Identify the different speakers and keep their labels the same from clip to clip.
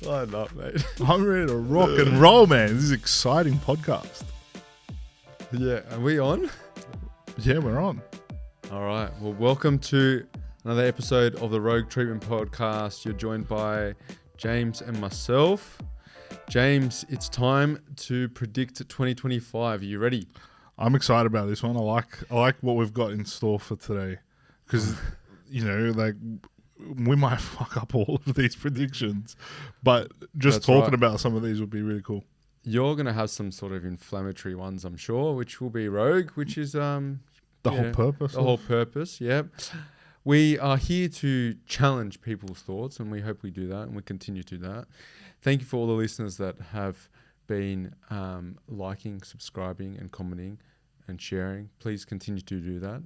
Speaker 1: Line up, mate.
Speaker 2: I'm ready to rock and roll, man. This is an exciting podcast.
Speaker 1: Yeah, are we on?
Speaker 2: Yeah, we're on.
Speaker 1: All right. Well, welcome to another episode of the Rogue Treatment Podcast. You're joined by James and myself. James, it's time to predict 2025. Are you ready?
Speaker 2: I'm excited about this one. I like what we've got in store for today, because we might fuck up all of these predictions, but just talking about some of these would be really cool.
Speaker 1: You're going to have some sort of inflammatory ones, I'm sure, which will be Rogue, which is the whole purpose. The whole purpose, yeah. We are here to challenge people's thoughts, and we hope we do that, and we continue to do that. Thank you for all the listeners that have been liking, subscribing, and commenting and sharing. Please continue to do that.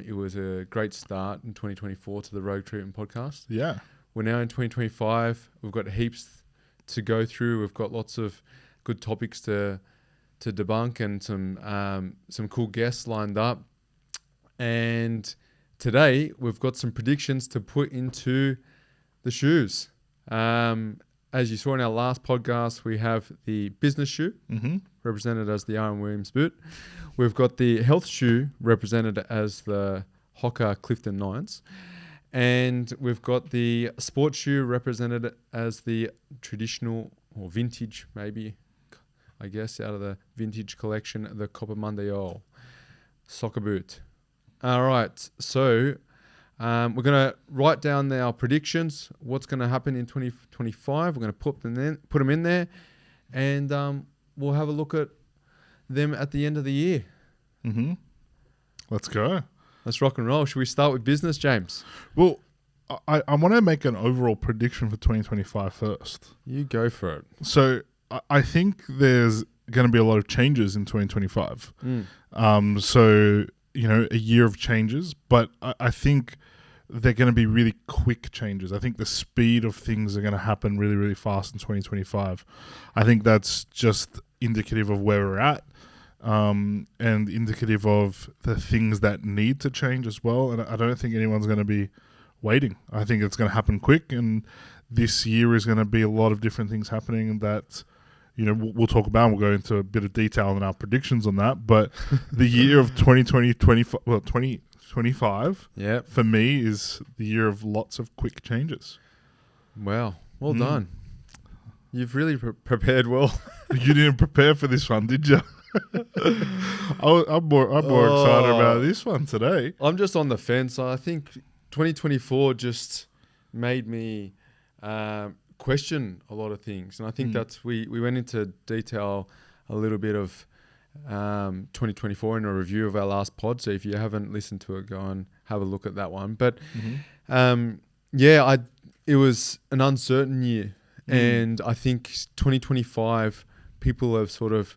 Speaker 1: It was a great start in 2024 to the Rogue Treatment Podcast. Yeah. We're now in 2025. We've got heaps to go through. We've got lots of good topics to debunk and some cool guests lined up. And today we've got some predictions to put into the shoes. As you saw in our last podcast, we have the business shoe, represented as the Aaron Williams boot. We've got the health shoe, represented as the HOKA Clifton Nines. And we've got the sports shoe, represented as the traditional or vintage, maybe, I guess, out of the vintage collection, the Copa Mundial soccer boot. All right, so we're going to write down our predictions, what's going to happen in 2025. We're going to put them in there, and we'll have a look at them at the end of the year.
Speaker 2: Let's go.
Speaker 1: Let's rock and roll. Should we start with business, James?
Speaker 2: Well, I want to make an overall prediction for 2025 first.
Speaker 1: You go for it.
Speaker 2: So I think there's going to be a lot of changes in 2025. So, a year of changes, but I think they're going to be really quick changes. I think the speed of things are going to happen really, really fast in 2025. I think that's just indicative of where we're at, and indicative of the things that need to change as well. And I don't think anyone's going to be waiting. I think it's going to happen quick, and this year is going to be a lot of different things happening that we'll talk about, and we'll go into a bit of detail in our predictions on that. But the year of 2025, for me, is the year of lots of quick changes.
Speaker 1: Wow. Well done. You've really prepared well.
Speaker 2: You didn't prepare for this one, did you? I'm more excited about this one today.
Speaker 1: I'm just on the fence. I think 2024 just made me question a lot of things, and I think that's we went into detail a little bit of 2024 in a review of our last pod. So if you haven't listened to it, go and have a look at that one. But it was an uncertain year, and I think 2025 people have sort of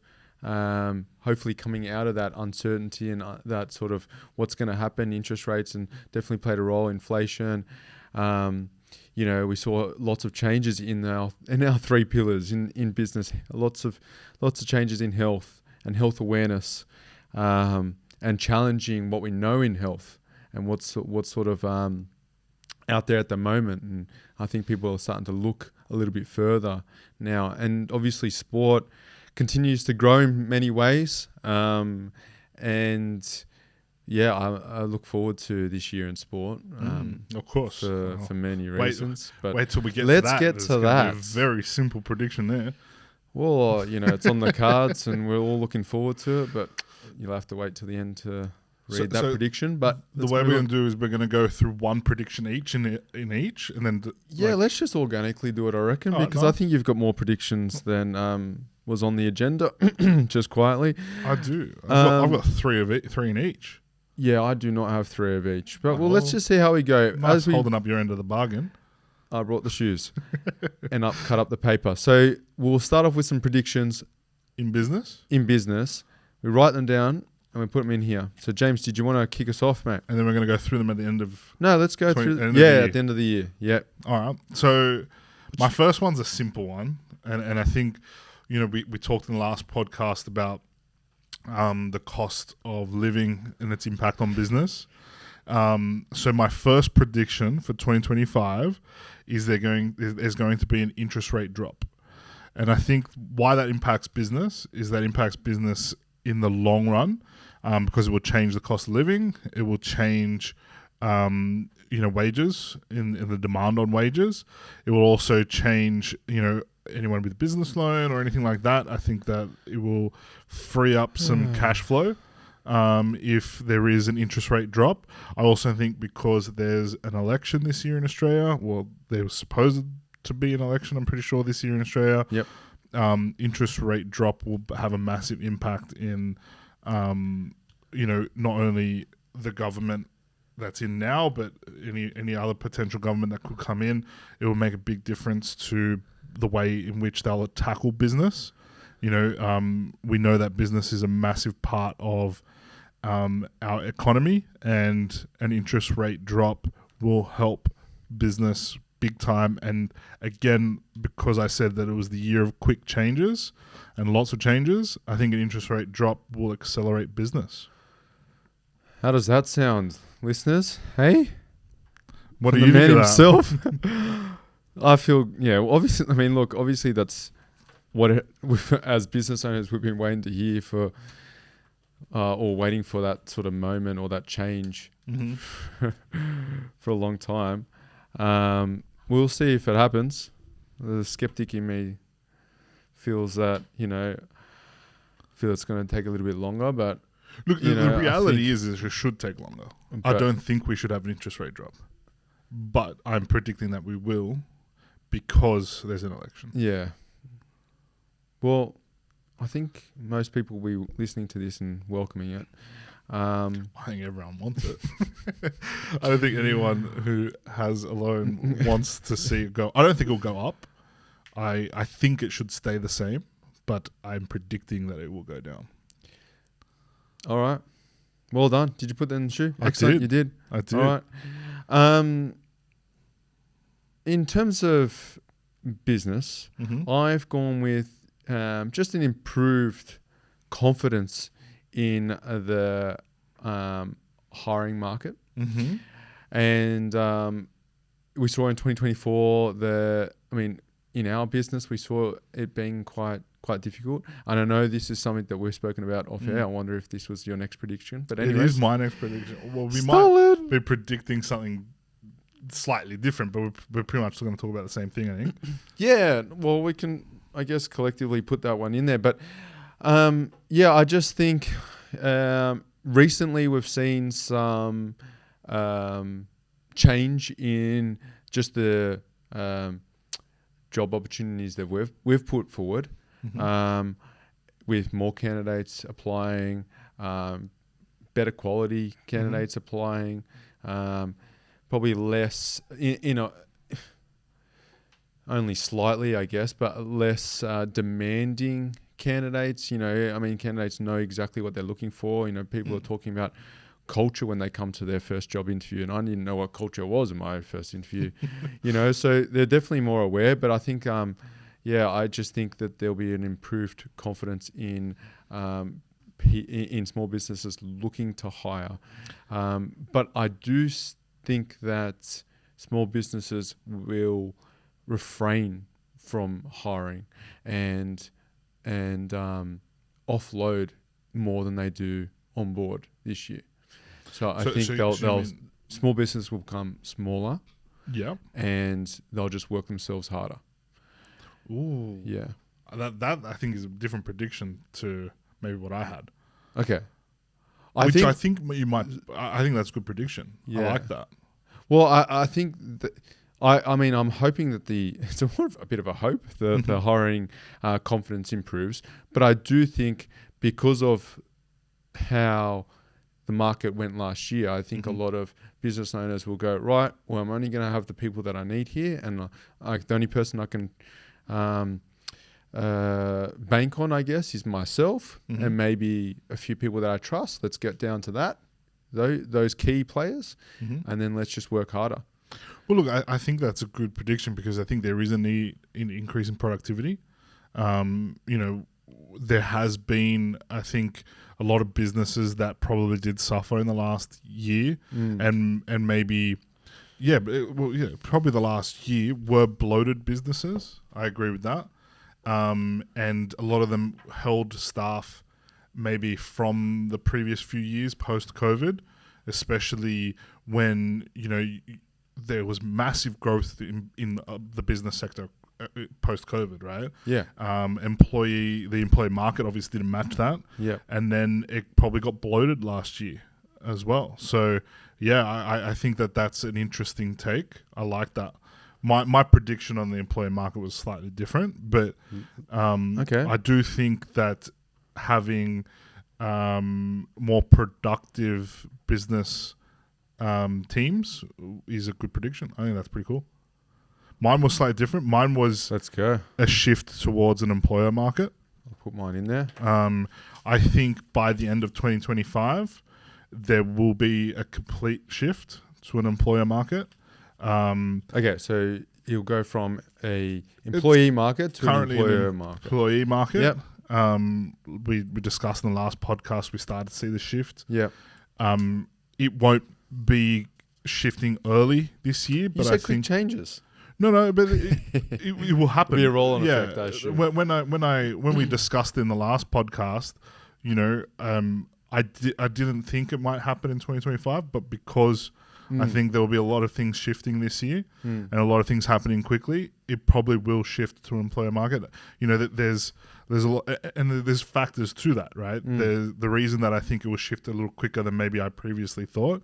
Speaker 1: hopefully coming out of that uncertainty and that sort of what's going to happen. Interest rates and definitely played a role. Inflation. We saw lots of changes in our three pillars in business. Lots of changes in health and health awareness, and challenging what we know in health and what's sort of out there at the moment. And I think people are starting to look a little bit further now. And obviously, sport continues to grow in many ways. I look forward to this year in sport.
Speaker 2: Of course,
Speaker 1: for many reasons.
Speaker 2: Wait till we get.
Speaker 1: Let's
Speaker 2: to that.
Speaker 1: get to that.
Speaker 2: A very simple prediction there.
Speaker 1: Well, it's on the cards, and we're all looking forward to it. But you'll have to wait till the end to read that prediction. But
Speaker 2: the way we're going to do is we're going to go through one prediction each in each, and then
Speaker 1: let's just organically do it. I reckon, because I think you've got more predictions than was on the agenda. Just quietly,
Speaker 2: I do. I've got three in each.
Speaker 1: Yeah, I do not have three of each. But let's just see how we go.
Speaker 2: Nice holding up your end of the bargain.
Speaker 1: I brought the shoes and cut up the paper. So we'll start off with some predictions.
Speaker 2: In business?
Speaker 1: In business. We write them down and we put them in here. So James, did you want to kick us off, mate?
Speaker 2: And then we're going to go through them at the end of...
Speaker 1: No, let's go through... at the end of the year. Yeah.
Speaker 2: All right. So my first one's a simple one. And I think, we talked in the last podcast about the cost of living and its impact on business. So my first prediction for 2025 is there's going to be an interest rate drop. And I think why that impacts business is that impacts business in the long run, because it will change the cost of living. It will change, wages in the demand on wages. It will also change, anyone with a business loan or anything like that. I think that it will free up some cash flow if there is an interest rate drop. I also think because there's an election this year in Australia, well, there was supposed to be an election, I'm pretty sure, this year in Australia.
Speaker 1: Yep.
Speaker 2: Interest rate drop will have a massive impact in, not only the government that's in now, but any other potential government that could come in. It will make a big difference to the way in which they'll tackle business. We know that business is a massive part of our economy, and an interest rate drop will help business big time. And again, because I said that it was the year of quick changes and lots of changes, I think an interest rate drop will accelerate business.
Speaker 1: How does that sound, listeners? Hey?
Speaker 2: What
Speaker 1: From
Speaker 2: do you
Speaker 1: the man
Speaker 2: think
Speaker 1: himself? I feel, obviously, obviously that's what as business owners we've been waiting to hear for, or waiting for that sort of moment or that change for a long time. We'll see if it happens. The skeptic in me feels that, feel it's going to take a little bit longer, but
Speaker 2: look, the reality is it should take longer. I don't think we should have an interest rate drop, but I'm predicting that we will because there's an election.
Speaker 1: Yeah. Well, I think most people will be listening to this and welcoming it.
Speaker 2: I think everyone wants it. I don't think anyone who has a loan wants to see it go. I don't think it'll go up. I think it should stay the same, but I'm predicting that it will go down.
Speaker 1: All right. Well done. Did you put that in the shoe?
Speaker 2: Excellent.
Speaker 1: You did?
Speaker 2: I did.
Speaker 1: All right. In terms of business, I've gone with just an improved confidence in the hiring market. And we saw in 2024 in our business, we saw it being quite difficult. And I know this is something that we've spoken about off air. I wonder if this was your next prediction. But anyways,
Speaker 2: it is my next prediction. Well, we might be predicting something slightly different, but we're pretty much still going to talk about the same thing, I think.
Speaker 1: Yeah, well, we can, I guess, collectively put that one in there. But I just think recently we've seen some change in just the job opportunities that we've put forward, with more candidates applying, better quality candidates applying, probably less, only slightly, I guess, but less demanding candidates. Candidates know exactly what they're looking for. People are talking about culture when they come to their first job interview, and I didn't know what culture was in my first interview. So they're definitely more aware. But I think, I just think that there'll be an improved confidence in small businesses looking to hire. But I do think that small businesses will refrain from hiring and offload more than they do on board this year. So I think small business will become smaller.
Speaker 2: Yeah.
Speaker 1: And they'll just work themselves harder.
Speaker 2: Ooh.
Speaker 1: Yeah.
Speaker 2: That I think is a different prediction to maybe what I had.
Speaker 1: Okay.
Speaker 2: I think that's a good prediction. Yeah. I like that.
Speaker 1: Well, I think that I'm hoping that it's a bit of a hope that the hiring confidence improves. But I do think because of how the market went last year, I think a lot of business owners will go, right, well, I'm only going to have the people that I need here. And the only person I can bank on, I guess, is myself and maybe a few people that I trust. Let's get down to that, those key players, and then let's just work harder.
Speaker 2: Well, look, I think that's a good prediction because I think there is a need in increase in productivity. There has been, I think, a lot of businesses that probably did suffer in the last year, and maybe, probably the last year were bloated businesses. I agree with that, and a lot of them held staff maybe from the previous few years post-COVID, especially when there was massive growth in the business sector post-COVID, right?
Speaker 1: Yeah.
Speaker 2: The employee market obviously didn't match that.
Speaker 1: Yeah.
Speaker 2: And then it probably got bloated last year as well. So yeah, I think that's an interesting take. I like that. My prediction on the employee market was slightly different, but I do think that having more productive business teams is a good prediction. I think that's pretty cool. Mine was slightly different. Mine was
Speaker 1: Let's go.
Speaker 2: a shift towards an employer market.
Speaker 1: I'll put mine in there.
Speaker 2: I think by the end of 2025, there will be a complete shift to an employer market.
Speaker 1: Okay, so you'll go from a employee market to an employer market.
Speaker 2: Employee market.
Speaker 1: Yep.
Speaker 2: We discussed in the last podcast, we started to see the shift.
Speaker 1: Yeah.
Speaker 2: It won't be shifting early this year, but
Speaker 1: You said
Speaker 2: I think
Speaker 1: changes.
Speaker 2: No, but it will happen.
Speaker 1: Be a roll-on effect, I assume.
Speaker 2: When we discussed in the last podcast, I didn't think it might happen in 2025, but because I think there will be a lot of things shifting this year and a lot of things happening quickly, it probably will shift to an employer market. There's a lot, and there's factors to that, right? The reason that I think it will shift a little quicker than maybe I previously thought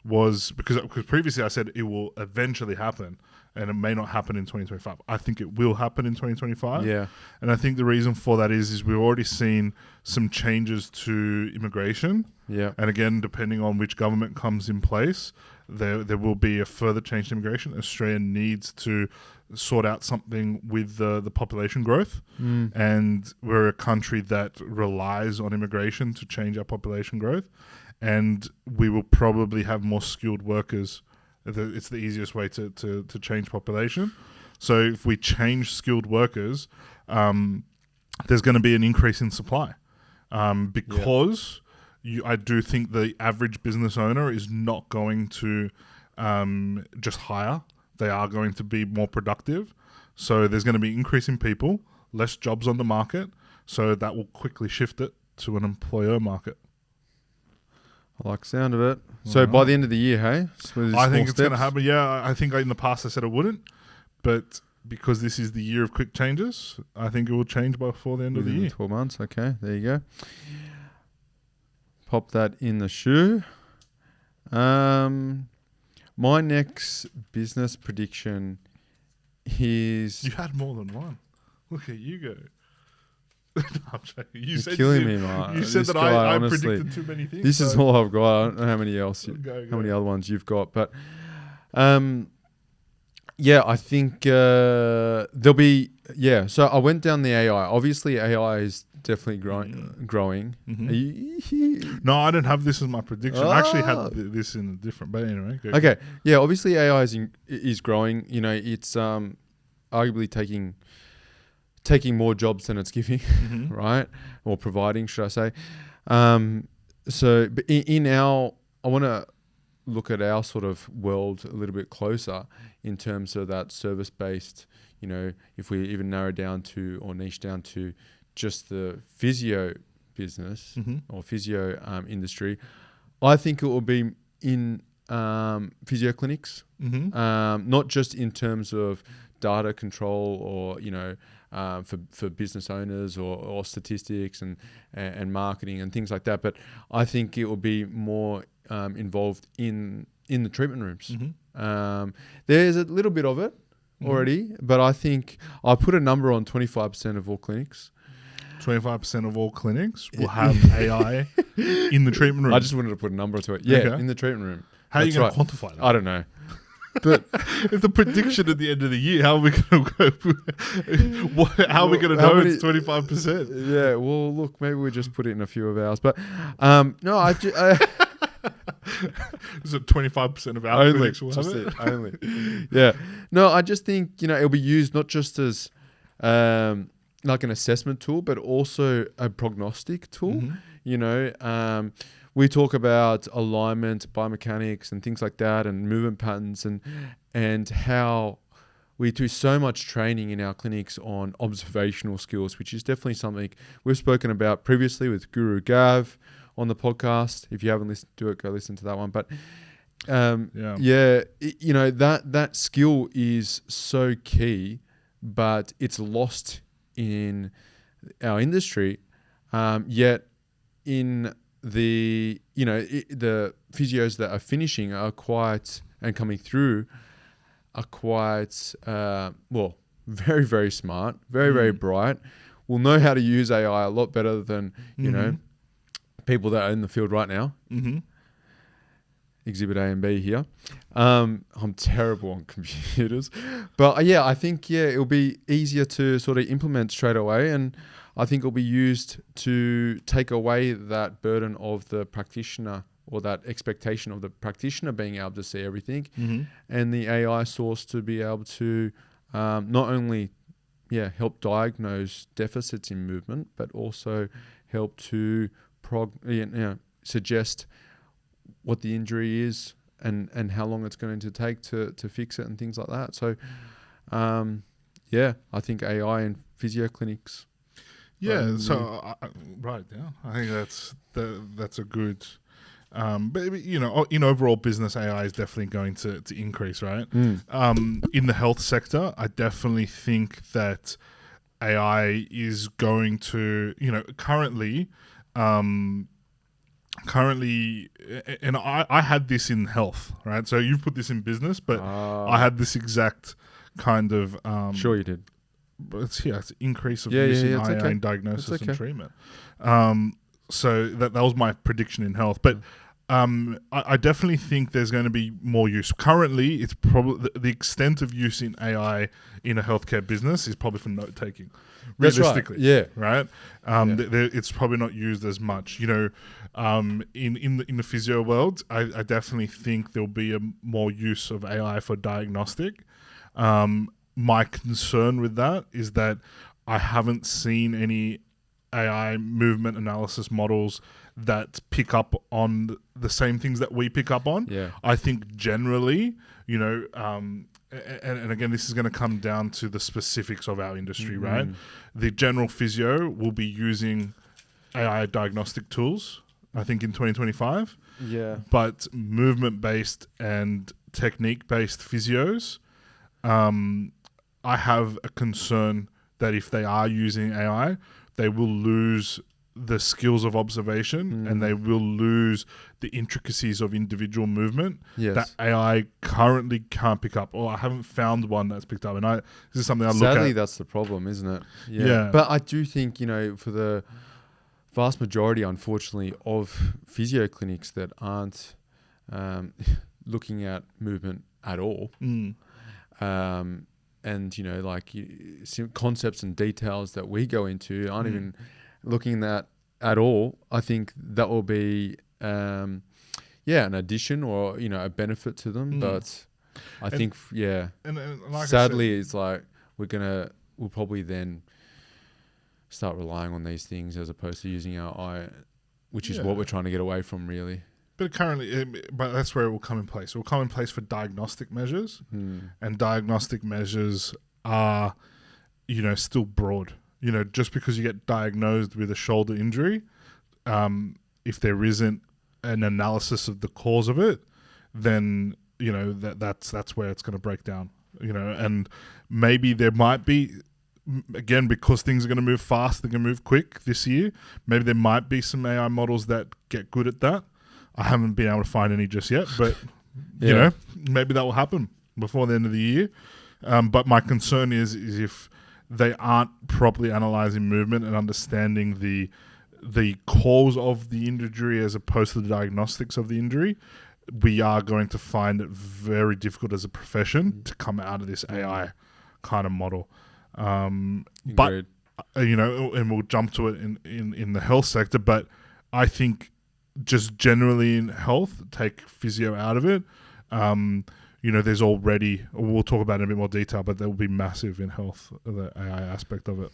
Speaker 2: was because previously I said it will eventually happen and it may not happen in 2025. I think it will happen in 2025.
Speaker 1: Yeah.
Speaker 2: And I think the reason for that is we've already seen some changes to immigration.
Speaker 1: Yeah.
Speaker 2: And again, depending on which government comes in place, there will be a further change to immigration. Australia needs to sort out something with the population growth. And we're a country that relies on immigration to change our population growth. And we will probably have more skilled workers. It's the easiest way to change population. So if we change skilled workers, there's going to be an increase in supply because I do think the average business owner is not going to just hire. They are going to be more productive. So there's going to be increase in people, less jobs on the market. So that will quickly shift it to an employer market.
Speaker 1: I like the sound of it. So by the end of the year, hey?
Speaker 2: I think it's going to happen. Yeah, I think in the past I said it wouldn't. But because this is the year of quick changes, I think it will change before the end of the year.
Speaker 1: 12 months. Okay, there you go. Pop that in the shoe. My next business prediction is...
Speaker 2: You had more than one. Look at you go. No, I'm joking.
Speaker 1: You're killing me, Mark.
Speaker 2: You said that I predicted too many things.
Speaker 1: This is all I've got. I don't know how many many other ones you've got, but I think there'll be So I went down the AI. Obviously, AI is definitely growing.
Speaker 2: Mm-hmm. No, I don't have this as my prediction. I actually had this in a different. But anyway, go.
Speaker 1: Okay. Yeah. Obviously, AI is growing. It's arguably taking more jobs than it's giving, right? Or providing, should I say. So but I want to look at our sort of world a little bit closer in terms of that service-based, if we even narrow down to or niche down to just the physio business or physio industry. I think it will be in physio clinics, not just in terms of data control or, for business owners or statistics and marketing and things like that. But I think it will be more involved in the treatment rooms. There's a little bit of it already, but I think I put a number on 25% of all clinics.
Speaker 2: 25% of all clinics will have AI in the treatment room.
Speaker 1: I just wanted to put a number to it. Yeah, okay. In the treatment room.
Speaker 2: How are you going to quantify that?
Speaker 1: I don't know. But
Speaker 2: it's a prediction at the end of the year. How are we going to go? How are we going to know it's 25%?
Speaker 1: Yeah, well, look, maybe we just put it in a few of ours. But no, I
Speaker 2: is it 25% of our clinics will have it?
Speaker 1: Only. Yeah. No, I just think, it'll be used not just as like an assessment tool, but also a prognostic tool. We talk about alignment, biomechanics, and things like that, and movement patterns, and how we do so much training in our clinics on observational skills, which is definitely something we've spoken about previously with Guru Gav on the podcast. If you haven't listened to it, go listen to that one. But that skill is so key, but it's lost in our industry. Yet in the physios that are finishing are quite and coming through are quite very, very smart, very, very bright, will know how to use AI a lot better than people that are in the field right now. Exhibit A and B here. I'm terrible on computers, but I think it'll be easier to sort of implement straight away, and I think it'll be used to take away that burden of the practitioner, or that expectation of the practitioner being able to see everything, and the AI source to be able to not only help diagnose deficits in movement, but also help to suggest what the injury is and how long it's going to take to fix it and things like that. So, I think AI in physio clinics.
Speaker 2: Yeah, so write it down. I think that's a good. But in overall business, AI is definitely going to increase, right? In the health sector, I definitely think that AI is going to, currently, and I had this in health, right? So you've put this in business, but I had this exact kind of.
Speaker 1: Sure, you did.
Speaker 2: It's increase of use in AI in diagnosis and treatment. So that was my prediction in health, but I definitely think there's going to be more use. Currently, it's probably the extent of use in AI in a healthcare business is probably for note taking. Realistically, right. It's probably not used as much. In the physio world, I definitely think there'll be more use of AI for diagnostic. My concern with that is that I haven't seen any AI movement analysis models that pick up on the same things that we pick up on.
Speaker 1: Yeah.
Speaker 2: I think generally, and again, this is going to come down to the specifics of our industry, right? The general physio will be using AI diagnostic tools, I think, in 2025.
Speaker 1: Yeah.
Speaker 2: But movement-based and technique-based physios, I have a concern that if they are using AI, they will lose the skills of observation and they will lose the intricacies of individual movement that AI currently can't pick up. Or I haven't found one that's picked up. And this is something I look at.
Speaker 1: Sadly, that's the problem, isn't it? Yeah. But I do think, for the vast majority, unfortunately, of physio clinics that aren't looking at movement at all, and concepts and details that we go into aren't even looking at all. I think that will be an addition or a benefit to them. But I think like sadly it's like we'll probably then start relying on these things as opposed to using our eye, which is what we're trying to get away from, really.
Speaker 2: But that's where it will come in place. It will come in place for diagnostic measures, and diagnostic measures are, still broad. Just because you get diagnosed with a shoulder injury, if there isn't an analysis of the cause of it, then that's where it's going to break down. And maybe there might be, again, because things are going to move fast, they're going to move quick this year. Maybe there might be some AI models that get good at that. I haven't been able to find any just yet, but maybe that will happen before the end of the year. But my concern is if they aren't properly analyzing movement and understanding the cause of the injury as opposed to the diagnostics of the injury, we are going to find it very difficult as a profession to come out of this AI kind of model. But and we'll jump to it in the health sector. But I think just generally in health, take physio out of it. There's already, we'll talk about it in a bit more detail, but there will be massive in health, the AI aspect of it.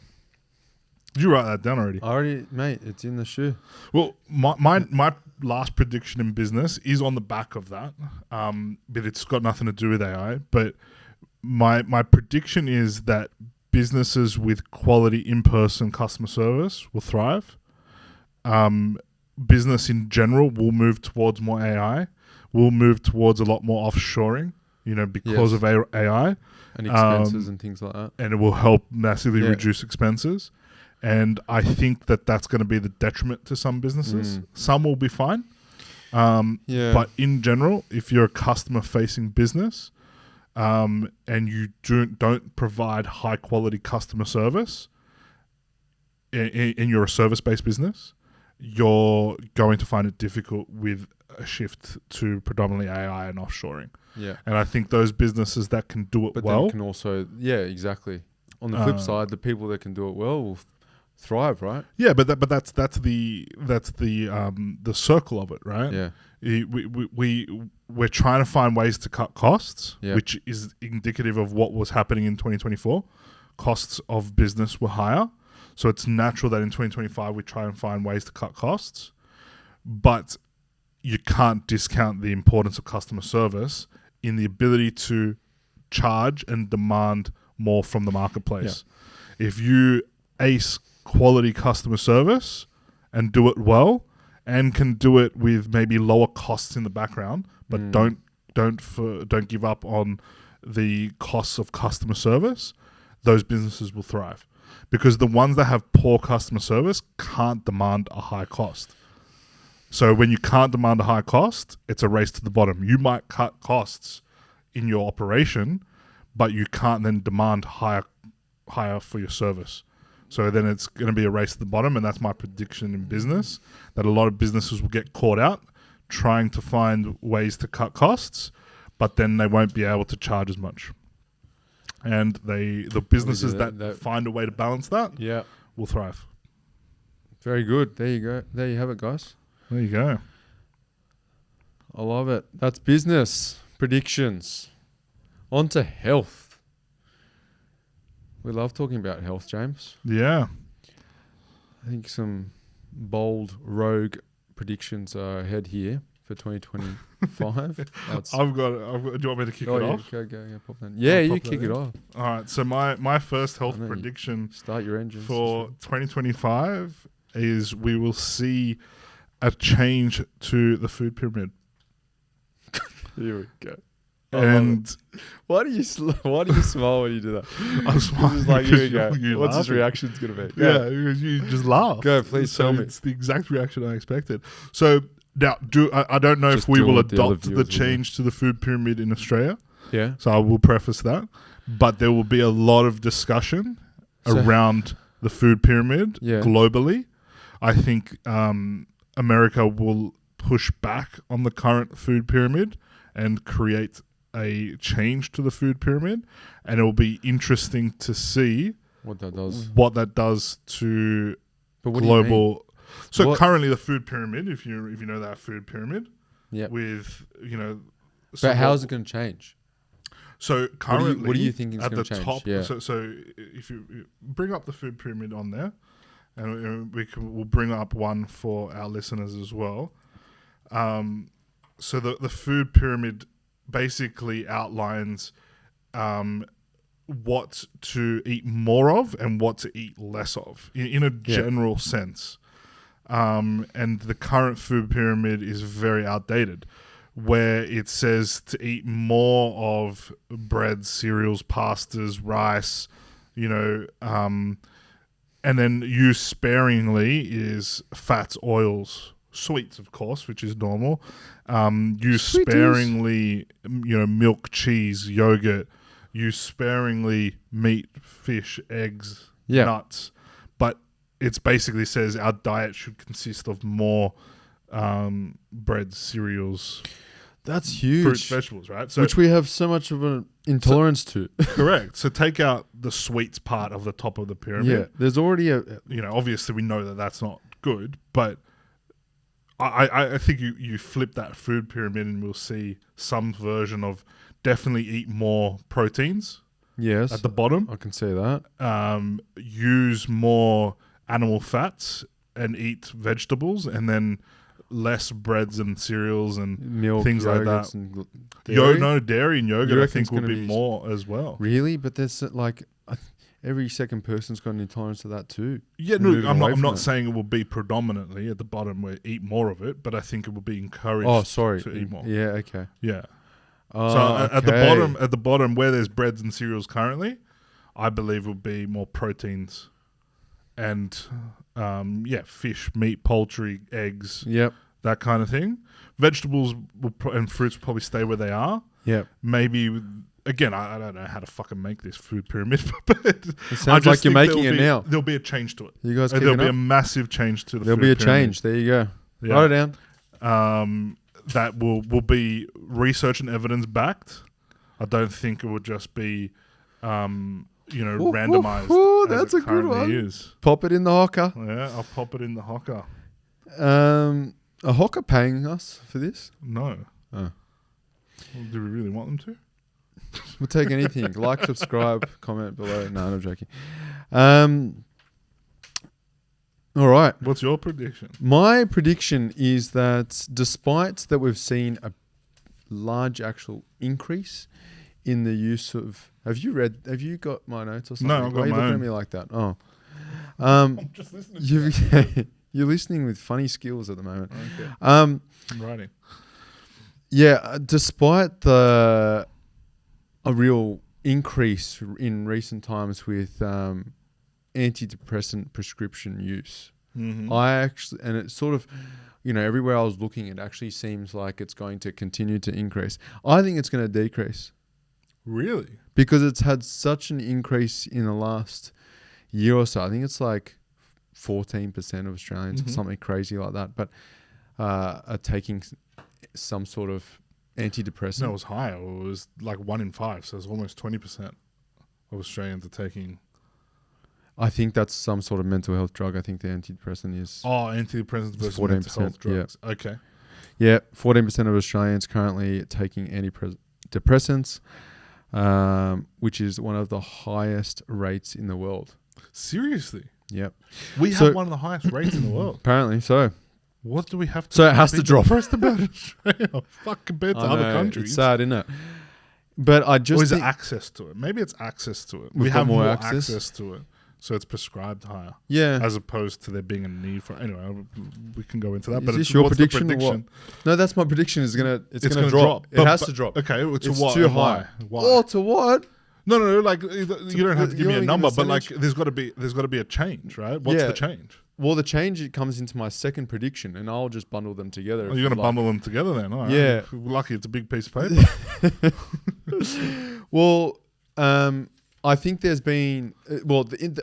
Speaker 2: Did you write that down already?
Speaker 1: Mate, it's in the shoe.
Speaker 2: Well, my last prediction in business is on the back of that, but it's got nothing to do with AI. But my prediction is that businesses with quality in-person customer service will thrive. Business in general will move towards more AI. Will move towards a lot more offshoring, because of AI.
Speaker 1: And expenses and things like that.
Speaker 2: And it will help massively reduce expenses. And I think that that's going to be the detriment to some businesses. Some will be fine. But in general, if you're a customer-facing business and you don't provide high-quality customer service and you're a service-based business, you're going to find it difficult with a shift to predominantly AI and offshoring.
Speaker 1: Yeah.
Speaker 2: And I think those businesses that can do it well...
Speaker 1: But can also... Yeah, exactly. On the flip side, the people that can do it well will thrive, right?
Speaker 2: Yeah, but that's the circle of it, right?
Speaker 1: Yeah.
Speaker 2: We're trying to find ways to cut costs, which is indicative of what was happening in 2024. Costs of business were higher, so it's natural that in 2025 we try and find ways to cut costs, but you can't discount the importance of customer service in the ability to charge and demand more from the marketplace. Yeah. If you ace quality customer service and do it well and can do it with maybe lower costs in the background, but don't give up on the costs of customer service, those businesses will thrive. Because the ones that have poor customer service can't demand a high cost. So when you can't demand a high cost, it's a race to the bottom. You might cut costs in your operation, but you can't then demand higher for your service. So then it's going to be a race to the bottom, and that's my prediction in business, that a lot of businesses will get caught out trying to find ways to cut costs, but then they won't be able to charge as much. And the businesses that find a way to balance that will thrive.
Speaker 1: Very good. There you go. There you have it, guys.
Speaker 2: There you go.
Speaker 1: I love it. That's business predictions. On to health. We love talking about health, James.
Speaker 2: Yeah.
Speaker 1: I think some bold rogue predictions are ahead here for 2025.
Speaker 2: Do you want me to kick it off?
Speaker 1: Go, pop that. Yeah, you kick it off.
Speaker 2: All right. So my first health prediction
Speaker 1: start your engines
Speaker 2: for 2025 is we will see a change to the food pyramid.
Speaker 1: Here we go.
Speaker 2: And
Speaker 1: why do you smile when you do that?
Speaker 2: I'm smiling.
Speaker 1: Just like, here we go. What's his reaction's going to be?
Speaker 2: Yeah, you just laugh.
Speaker 1: Go, please tell me.
Speaker 2: It's the exact reaction I expected. So now, I don't know if we will adopt the change to the food pyramid in Australia.
Speaker 1: Yeah.
Speaker 2: So I will preface that. But there will be a lot of discussion around the food pyramid globally. I think America will push back on the current food pyramid and create a change to the food pyramid, and it will be interesting to see
Speaker 1: what that does
Speaker 2: to
Speaker 1: global.
Speaker 2: Do you mean? So currently the food pyramid, if you know that food pyramid, with
Speaker 1: but how is it going to change?
Speaker 2: So currently,
Speaker 1: what do you think is going to change?
Speaker 2: Top, so if you bring up the food pyramid on there, and we'll bring up one for our listeners as well. So the food pyramid basically outlines what to eat more of and what to eat less of in a general sense. And the current food pyramid is very outdated, where it says to eat more of bread, cereals, pastas, rice, and then use sparingly is fats, oils, sweets, of course, which is normal. Use sparingly, milk, cheese, yogurt. Use sparingly meat, fish, eggs, nuts. But it basically says our diet should consist of more bread, cereals.
Speaker 1: That's huge.
Speaker 2: Fruits, vegetables, right? So,
Speaker 1: which we have so much of an intolerance to.
Speaker 2: Correct. So take out the sweets part of the top of the pyramid.
Speaker 1: Yeah, there's already
Speaker 2: obviously we know that that's not good, but I think you flip that food pyramid and we'll see some version of definitely eat more proteins.
Speaker 1: Yes.
Speaker 2: At the bottom.
Speaker 1: I can see that.
Speaker 2: Use more animal fats and eat vegetables, and then less breads and cereals and
Speaker 1: milk,
Speaker 2: things like that.
Speaker 1: And dairy?
Speaker 2: Dairy and yogurt I think will be more as well.
Speaker 1: Really? But there's like every second person's got an intolerance to that too.
Speaker 2: Yeah, no, I'm not saying it will be predominantly at the bottom where eat more of it, but I think it will be encouraged to eat more.
Speaker 1: Yeah, okay.
Speaker 2: Yeah. At the bottom where there's breads and cereals currently, I believe will be more proteins and fish, meat, poultry, eggs, that kind of thing. Vegetables and fruits will probably stay where they are.
Speaker 1: Yeah.
Speaker 2: Maybe, again, I don't know how to fucking make this food pyramid, but
Speaker 1: it sounds like you're making it now.
Speaker 2: There'll be a change to it.
Speaker 1: You guys
Speaker 2: there'll be a massive change to the
Speaker 1: There'll
Speaker 2: food
Speaker 1: be a
Speaker 2: pyramid.
Speaker 1: change. There you go. Yeah. Write it
Speaker 2: down. That will be research and evidence backed. I don't think it will just be, randomized.
Speaker 1: That's a good one.
Speaker 2: Is.
Speaker 1: Pop it in the HOKA.
Speaker 2: Yeah, I'll pop it in the HOKA.
Speaker 1: Are HOKA paying us for this?
Speaker 2: No.
Speaker 1: Oh.
Speaker 2: Well, do we really want them to?
Speaker 1: We'll take anything. Like, subscribe, comment below. No, I'm joking. All right.
Speaker 2: What's your prediction?
Speaker 1: My prediction is that despite that we've seen a large actual increase in the use of... Have you got my notes or something?
Speaker 2: No, I've got
Speaker 1: Why are you looking
Speaker 2: own.
Speaker 1: at me like that? Oh.
Speaker 2: I'm just listening to you.
Speaker 1: You're listening with funny skills at the moment.
Speaker 2: Okay. I'm writing.
Speaker 1: Yeah, despite a real increase in recent times with antidepressant prescription use, and it's sort of, everywhere I was looking, it actually seems like it's going to continue to increase. I think it's going to decrease.
Speaker 2: Really?
Speaker 1: Because it's had such an increase in the last year or so. I think it's like 14% of Australians or something crazy like that, but are taking some sort of antidepressant.
Speaker 2: No, it was higher. It was like 1 in 5, so it's almost 20% of Australians are taking.
Speaker 1: I think that's some sort of mental health drug. I think the antidepressant is...
Speaker 2: Oh, antidepressants versus mental health drugs. Yeah. Okay.
Speaker 1: Yeah, 14% of Australians currently taking antidepressants, which is one of the highest rates in the world.
Speaker 2: Seriously?
Speaker 1: Yep.
Speaker 2: We have one of the highest rates in the world.
Speaker 1: Apparently so.
Speaker 2: What do we have to...
Speaker 1: So it has to drop.
Speaker 2: Depressed about Australia. Fuck, compared to other countries.
Speaker 1: It's sad, isn't it? But I just...
Speaker 2: Or is it access to it? Maybe it's access to it. We have more access to it. So it's prescribed higher.
Speaker 1: Yeah.
Speaker 2: As opposed to there being a need for... Anyway, we can go into that.
Speaker 1: Is this your prediction or what? No, that's my prediction. It's gonna drop. It has to drop.
Speaker 2: Okay, to
Speaker 1: it's
Speaker 2: what?
Speaker 1: Too high.
Speaker 2: Why?
Speaker 1: Oh, to what?
Speaker 2: No. Like you don't have to give me a number, but like there's got to be a change, right? What's the change?
Speaker 1: Well, the change, it comes into my second prediction, and I'll just bundle them together.
Speaker 2: Oh, you're going to bundle them together then? All right.
Speaker 1: Yeah.
Speaker 2: Lucky it's a big piece of paper.
Speaker 1: Well, I think there's been...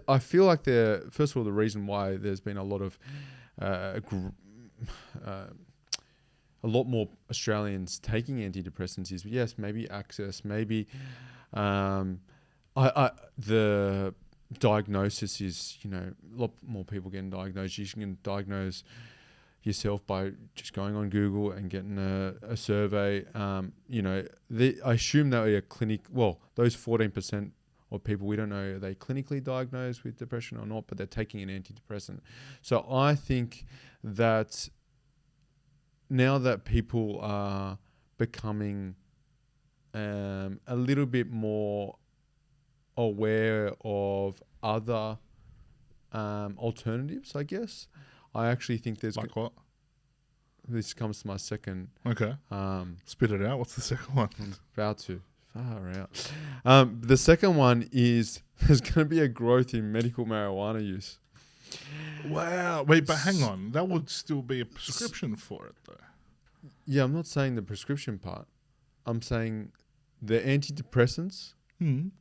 Speaker 1: I feel like first of all, the reason why there's been a lot of... a lot more Australians taking antidepressants is, yes, maybe access, maybe... the diagnosis is, a lot more people getting diagnosed. You can diagnose yourself by just going on Google and getting a survey. I assume that a clinic... Well, those 14% of people, we don't know, are they clinically diagnosed with depression or not, but they're taking an antidepressant. So I think that now that people are becoming a little bit more aware of other alternatives, I guess, I actually think there's...
Speaker 2: Like what?
Speaker 1: This comes to my second...
Speaker 2: Okay. Spit it out. What's the second one?
Speaker 1: I'm about to. Far out. The second one is there's going to be a growth in medical marijuana use.
Speaker 2: Wow. Wait, but hang on. That would still be a prescription for it, though.
Speaker 1: Yeah, I'm not saying the prescription part. I'm saying the antidepressants.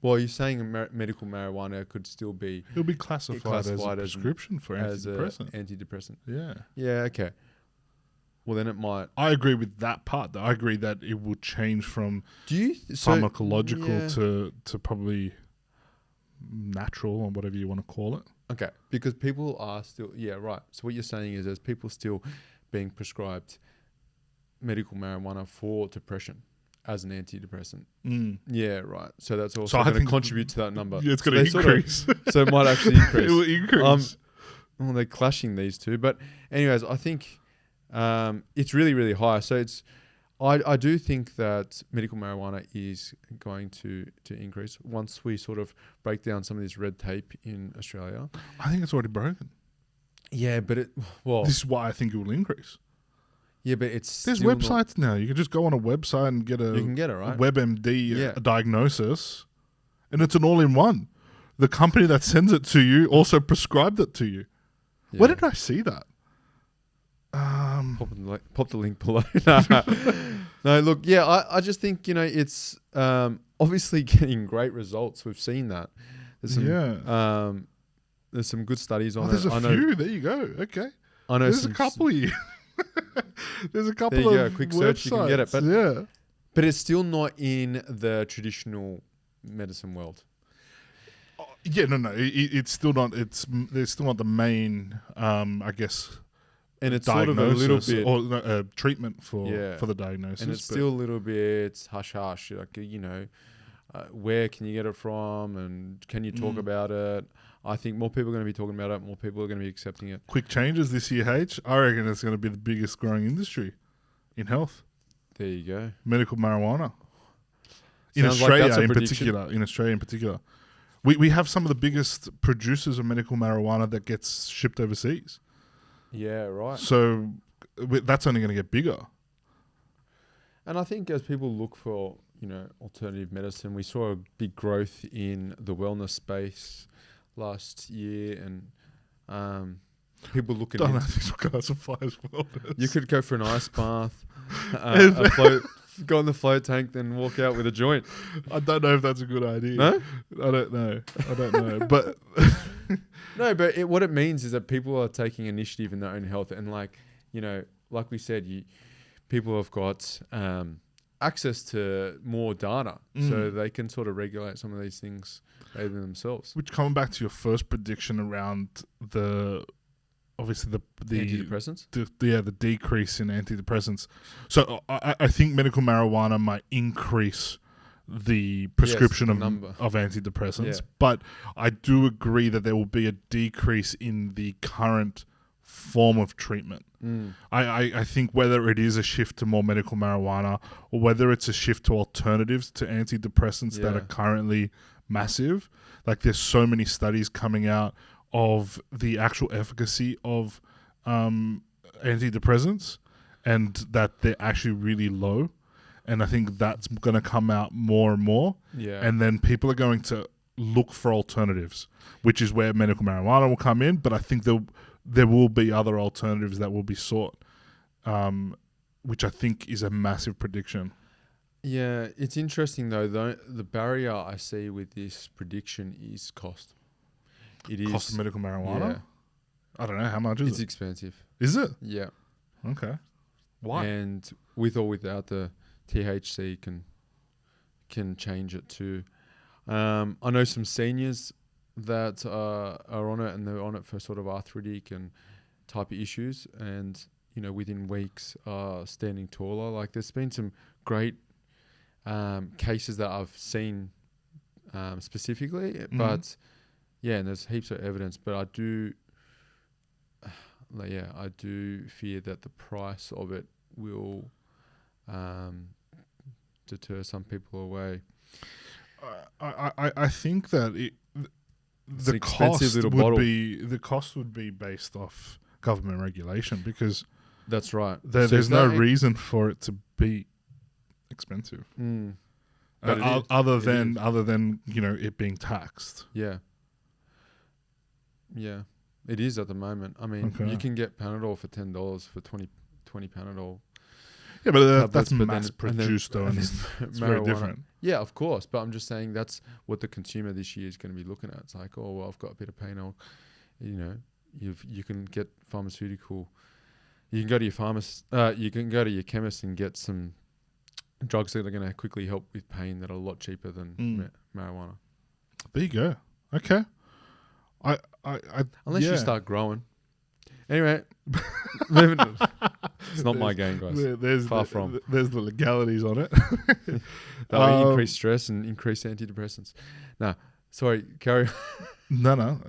Speaker 1: Well, you're saying medical marijuana could still be...
Speaker 2: It'll be classified as a prescription for antidepressant.
Speaker 1: Antidepressant.
Speaker 2: Yeah.
Speaker 1: Yeah, okay. Well, then it might...
Speaker 2: I agree with that part, though. I agree that it will change from pharmacological to probably natural or whatever you want to call it.
Speaker 1: Okay, because people are still... Yeah, right. So what you're saying is there's people still being prescribed medical marijuana for depression as an antidepressant. Yeah, right. So that's also going to contribute to that number.
Speaker 2: Yeah, it's going to increase.
Speaker 1: So it might actually increase.
Speaker 2: It will increase.
Speaker 1: well, they're clashing these two. But anyways, I think it's really, really high. So I do think that medical marijuana is going to increase once we sort of break down some of this red tape in Australia.
Speaker 2: I think it's already broken.
Speaker 1: Yeah, but
Speaker 2: this is why I think it will increase.
Speaker 1: Yeah, but there's
Speaker 2: websites now. You can just go on a website and get
Speaker 1: you can get it, right?
Speaker 2: a WebMD a diagnosis, and it's an all-in-one. The company that sends it to you also prescribed it to you. Yeah. Where did I see that?
Speaker 1: Pop the link below. No, look, yeah, I just think, it's obviously getting great results. We've seen that. There's some good studies on it.
Speaker 2: There's a few. There you go. Okay.
Speaker 1: I know
Speaker 2: there's a couple of you. There's a couple of
Speaker 1: quick
Speaker 2: websites.
Speaker 1: Search, you can get it. But,
Speaker 2: yeah.
Speaker 1: But it's still not in the traditional medicine world.
Speaker 2: No. It's still not. There's still not the main, I guess.
Speaker 1: And it's sort of a little bit
Speaker 2: or treatment for the diagnosis.
Speaker 1: And it's still a little bit hush hush. Like, where can you get it from, and can you talk about it? I think more people are going to be talking about it. More people are going to be accepting it.
Speaker 2: Quick changes this year, H. I reckon it's going to be the biggest growing industry in health.
Speaker 1: There you go.
Speaker 2: Medical marijuana. In Australia in particular. We have some of the biggest producers of medical marijuana that gets shipped overseas.
Speaker 1: Yeah, right.
Speaker 2: So that's only going to get bigger.
Speaker 1: And I think as people look for, alternative medicine, we saw a big growth in the wellness space last year, and people looking
Speaker 2: don't know if this will classify as wellness.
Speaker 1: You could go for an ice bath, go in the float tank, then walk out with a joint.
Speaker 2: I don't know if that's a good idea.
Speaker 1: No?
Speaker 2: I don't know. But
Speaker 1: no, but what it means is that people are taking initiative in their own health, and like we said, people have got access to more data, so they can sort of regulate some of these things themselves.
Speaker 2: Which, coming back to your first prediction around the
Speaker 1: antidepressants,
Speaker 2: the decrease in antidepressants. So I think medical marijuana might increase the prescription of antidepressants, but I do agree that there will be a decrease in the current form of treatment. I think whether it is a shift to more medical marijuana or whether it's a shift to alternatives to antidepressants that are currently massive, like there's so many studies coming out of the actual efficacy of antidepressants and that they're actually really low. And I think that's going to come out more and more.
Speaker 1: Yeah.
Speaker 2: And then people are going to look for alternatives, which is where medical marijuana will come in. But I think there will be other alternatives that will be sought, which I think is a massive prediction.
Speaker 1: Yeah, it's interesting though. The barrier I see with this prediction is cost.
Speaker 2: Cost of medical marijuana?
Speaker 1: Yeah.
Speaker 2: I don't know. How much is it?
Speaker 1: It's expensive.
Speaker 2: Is it?
Speaker 1: Yeah.
Speaker 2: Okay. Why?
Speaker 1: And with or without the THC can change it too. I know some seniors that are on it, and they're on it for sort of arthritic and type of issues, and within weeks are standing taller. Like there's been some great cases that I've seen specifically, but and there's heaps of evidence. But I do fear that the price of it will deter some people away.
Speaker 2: I think that the cost would be based off government regulation, because
Speaker 1: that's right.
Speaker 2: There's no reason for it to be expensive, other than it being taxed.
Speaker 1: Yeah, it is at the moment. I mean, you can get Panadol for $10 for 20 Panadol.
Speaker 2: Yeah, but that's mass produced though, and it's very different.
Speaker 1: Yeah, of course. But I'm just saying that's what the consumer this year is going to be looking at. It's like, oh, well, I've got a bit of pain. You can get pharmaceutical. You can go to your pharmacist. You can go to your chemist and get some drugs that are going to quickly help with pain that are a lot cheaper than marijuana.
Speaker 2: There you go. Okay.
Speaker 1: Unless you start growing. Anyway, it's not my game, guys. There's
Speaker 2: the legalities on it.
Speaker 1: That will increase stress and increase antidepressants. No, sorry, carry on.
Speaker 2: No.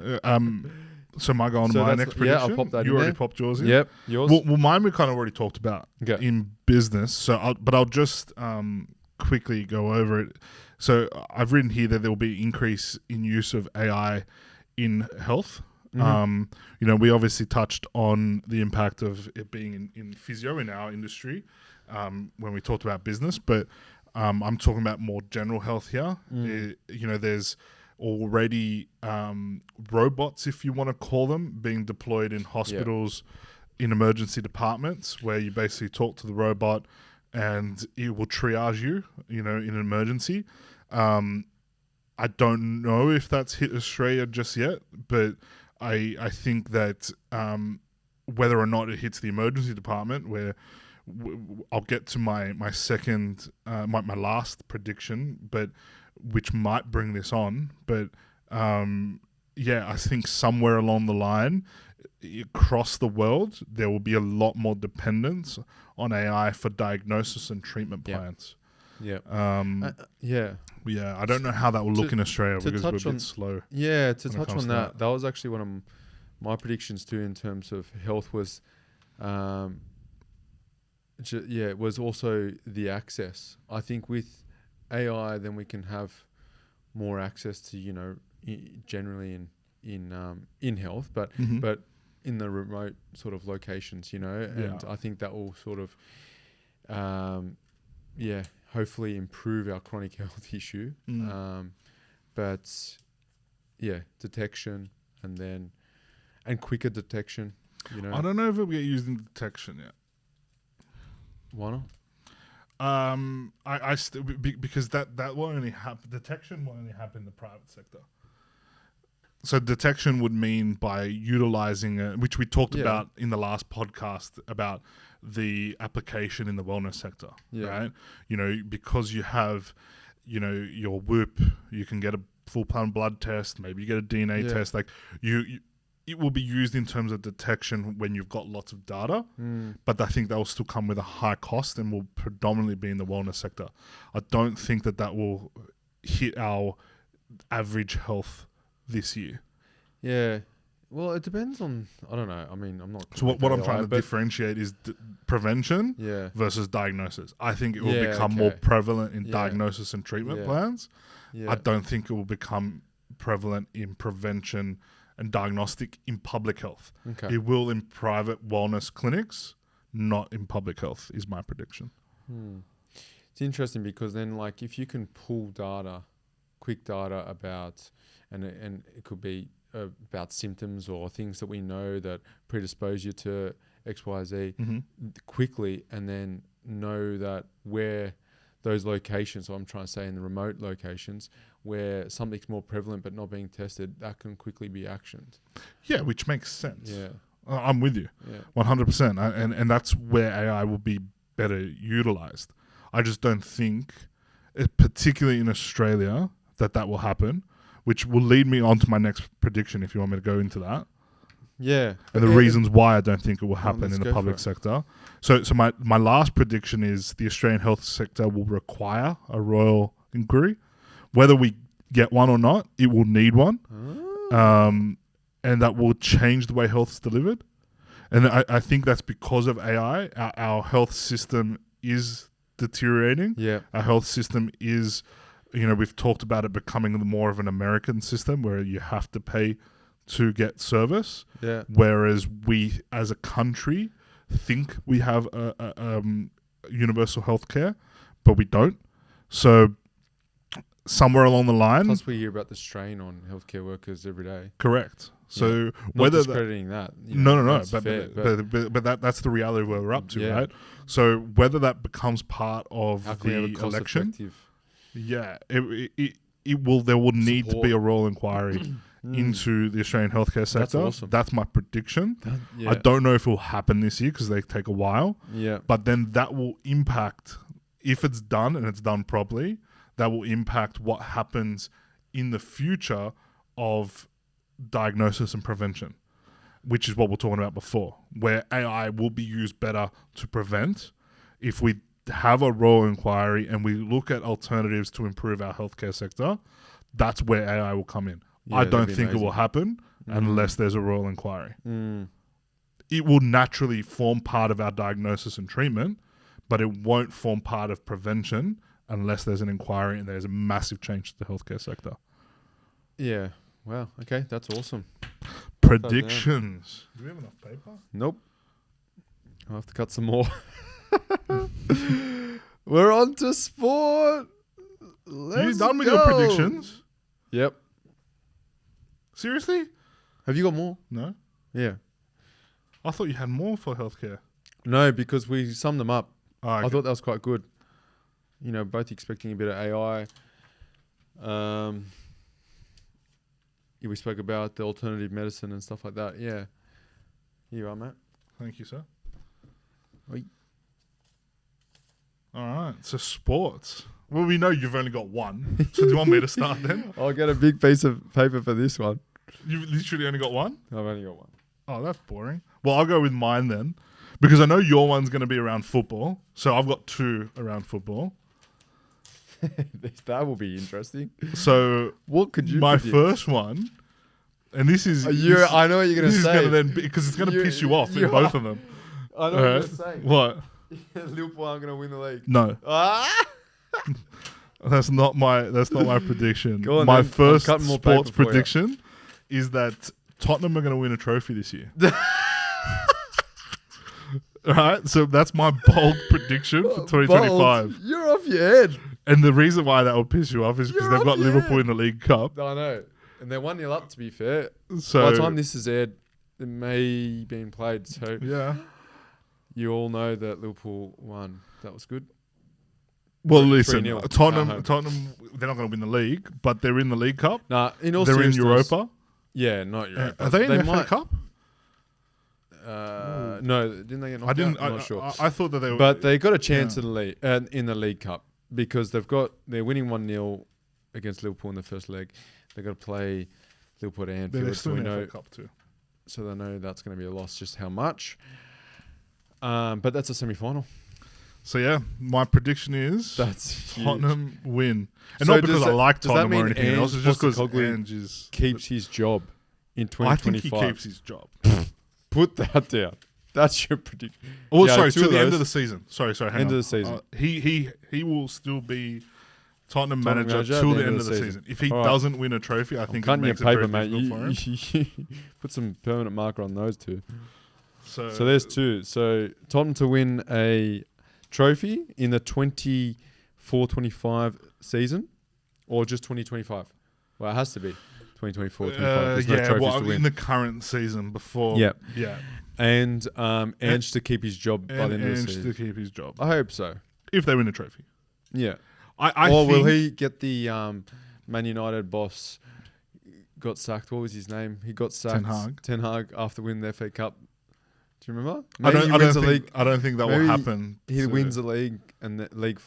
Speaker 2: So my go on to my next prediction.
Speaker 1: Yeah, I'll pop that in. You already
Speaker 2: popped yours in?
Speaker 1: Yep, yours.
Speaker 2: Well, mine we kind of already talked about in business. So, I'll just quickly go over it. So I've written here that there will be increase in use of AI in health. Mm-hmm. We obviously touched on the impact of it being in physio in our industry when we talked about business, but I'm talking about more general health here. There's already robots, if you want to call them, being deployed in hospitals, in emergency departments, where you basically talk to the robot and it will triage you, in an emergency. I don't know if that's hit Australia just yet, but I think that whether or not it hits the emergency department, where I'll get to my second, my last prediction, but which might bring this on. But I think somewhere along the line, across the world, there will be a lot more dependence on AI for diagnosis and treatment plans.
Speaker 1: Yeah.
Speaker 2: I don't know how that will look in Australia because we're a bit slow.
Speaker 1: Yeah, to touch on that was actually one of my predictions too in terms of health was, it was also the access. I think with AI, then we can have more access to, generally in health, but but in the remote sort of locations, and I think that will sort of, hopefully improve our chronic health issue. Detection and quicker detection,
Speaker 2: I don't know if it will get used in detection yet.
Speaker 1: Why not?
Speaker 2: Because that will only happen. Detection will only happen in the private sector. So detection would mean by utilizing which we talked about in the last podcast about the application in the wellness sector, right? Because you have, your Whoop, you can get a full blood test, maybe you get a DNA test, like it will be used in terms of detection when you've got lots of data, but I think that will still come with a high cost and will predominantly be in the wellness sector. I don't think that will hit our average health this year.
Speaker 1: Yeah. Well, it depends on, I don't know. I mean, I'm not...
Speaker 2: So what I'm trying to differentiate is prevention versus diagnosis. I think it will become more prevalent in diagnosis and treatment plans. Yeah. I don't think it will become prevalent in prevention and diagnostic in public health. Okay. It will in private wellness clinics, not in public health, is my prediction.
Speaker 1: It's interesting because then, like, if you can pull quick data about, and it could be about symptoms or things that we know that predispose you to X, Y, Z quickly, and then know that where those locations, so I'm trying to say in the remote locations, where something's more prevalent but not being tested, that can quickly be actioned. Yeah,
Speaker 2: which makes sense.
Speaker 1: Yeah.
Speaker 2: I'm with you, 100%. And that's where AI will be better utilized. I just don't think, particularly in Australia, that will happen, which will lead me on to my next prediction if you want me to go into that.
Speaker 1: Yeah.
Speaker 2: And the reasons why I don't think it will happen in the public sector. So my last prediction is the Australian health sector will require a royal inquiry. Whether we get one or not, it will need one. And that will change the way health is delivered. And I think that's because of AI. Our health system is deteriorating.
Speaker 1: Yeah.
Speaker 2: Our health system is, we've talked about it becoming more of an American system where you have to pay to get service.
Speaker 1: Yeah.
Speaker 2: Whereas we as a country think we have a universal healthcare, but we don't. So somewhere along the line...
Speaker 1: Plus we hear about the strain on healthcare workers every day.
Speaker 2: Correct. So
Speaker 1: whether discrediting that.
Speaker 2: No. But that's the reality where we're up to, right? So whether that becomes part of the election, it will. There will need to be a royal inquiry into the Australian healthcare sector. That's
Speaker 1: awesome.
Speaker 2: That's my prediction. I don't know if it will happen this year because they take a while.
Speaker 1: Yeah.
Speaker 2: But then that will impact, if it's done and it's done properly, that will impact what happens in the future of diagnosis and prevention, which is what we're talking about before, where AI will be used better to prevent. If we have a royal inquiry and we look at alternatives to improve our healthcare sector, that's where AI will come in. I don't think it will happen, unless there's a royal inquiry. It will naturally form part of our diagnosis and treatment, but it won't form part of prevention unless there's an inquiry and there's a massive change to the healthcare sector.
Speaker 1: Yeah. Wow. Okay. That's awesome.
Speaker 2: Predictions. Do we have enough paper?
Speaker 1: Nope. I'll have to cut some more. We're on to sport.
Speaker 2: You done with your predictions?
Speaker 1: Yep.
Speaker 2: Seriously?
Speaker 1: Have you got more?
Speaker 2: No.
Speaker 1: Yeah.
Speaker 2: I thought you had more for healthcare.
Speaker 1: No, because we summed them up.
Speaker 2: Oh, okay.
Speaker 1: I thought that was quite good. You know, both expecting a bit of AI. We spoke about the alternative medicine and stuff like that. Yeah. Here you are, Matt.
Speaker 2: Thank you, sir.
Speaker 1: Oi.
Speaker 2: All right. So sports. Well, we know you've only got one. So do you want me to start then?
Speaker 1: I'll get a big piece of paper for this one.
Speaker 2: You've literally only got one?
Speaker 1: I've only got one.
Speaker 2: Oh, that's boring. Well, I'll go with mine then. Because I know your one's going to be around football. So I've got two around football.
Speaker 1: That will be interesting.
Speaker 2: So
Speaker 1: what could you
Speaker 2: my
Speaker 1: predict?
Speaker 2: First one, and this is...
Speaker 1: I know what you're going to say.
Speaker 2: Because it's going to piss you off in both of them.
Speaker 1: I know what you're going to say.
Speaker 2: What?
Speaker 1: Liverpool aren't going to win the league.
Speaker 2: No.
Speaker 1: Ah!
Speaker 2: That's not my prediction.
Speaker 1: Go on,
Speaker 2: my
Speaker 1: then.
Speaker 2: first
Speaker 1: Sports
Speaker 2: sports prediction is that Tottenham are going to win a trophy this year. Alright, so that's my bold prediction for 2025.
Speaker 1: Bold. You're off your head.
Speaker 2: And the reason why that will piss you off is because they've got Liverpool in the League Cup.
Speaker 1: I know. And they're 1-0 up, to be fair.
Speaker 2: So
Speaker 1: by the time this is aired, it may be played. So
Speaker 2: yeah,
Speaker 1: you all know that Liverpool won. That was good.
Speaker 2: Well, listen,
Speaker 1: 3-0
Speaker 2: Tottenham, they're not going to win the league, but they're in the League Cup.
Speaker 1: Nah, in all
Speaker 2: they're in
Speaker 1: seriousness,
Speaker 2: Europa.
Speaker 1: Yeah, not Europa.
Speaker 2: Are they in the FA Cup?
Speaker 1: No, didn't they get knocked out? I'm not sure.
Speaker 2: I thought that they were.
Speaker 1: But they got a chance in the League Cup because they're winning 1-0 against Liverpool in the first leg. They've got to play Liverpool at Anfield,
Speaker 2: so we know. FA Cup too.
Speaker 1: So they know that's going to be a loss. Just how much? But that's a semi-final.
Speaker 2: So yeah, my prediction is
Speaker 1: that's
Speaker 2: Tottenham win, and
Speaker 1: so
Speaker 2: not because I like Tottenham or anything else. It's just because
Speaker 1: Ange keeps his job in 2025.
Speaker 2: I think he keeps his job.
Speaker 1: Put that down. That's your prediction.
Speaker 2: Oh, yeah, sorry, to the end of the season. Sorry,
Speaker 1: end of the season.
Speaker 2: He will still be Tottenham manager till the end of the season. If he doesn't win a trophy, I think it makes it very difficult for him.
Speaker 1: Put some permanent marker on those two.
Speaker 2: So
Speaker 1: there's two. So Tottenham to win a trophy in the 24-25 season, or just 2025? Well, it has to be 2024-25. There's no trophies to win.
Speaker 2: In the current season before.
Speaker 1: Yeah.
Speaker 2: Yeah.
Speaker 1: And Ange to keep his job by the end of the season.
Speaker 2: To keep his job.
Speaker 1: I hope so.
Speaker 2: If they win a trophy.
Speaker 1: Yeah.
Speaker 2: Or
Speaker 1: will he get the Man United boss got sacked? What was his name? He got sacked. Ten Hag after winning the FA Cup. Do you remember?
Speaker 2: I don't think that will happen.
Speaker 1: He wins the league and the league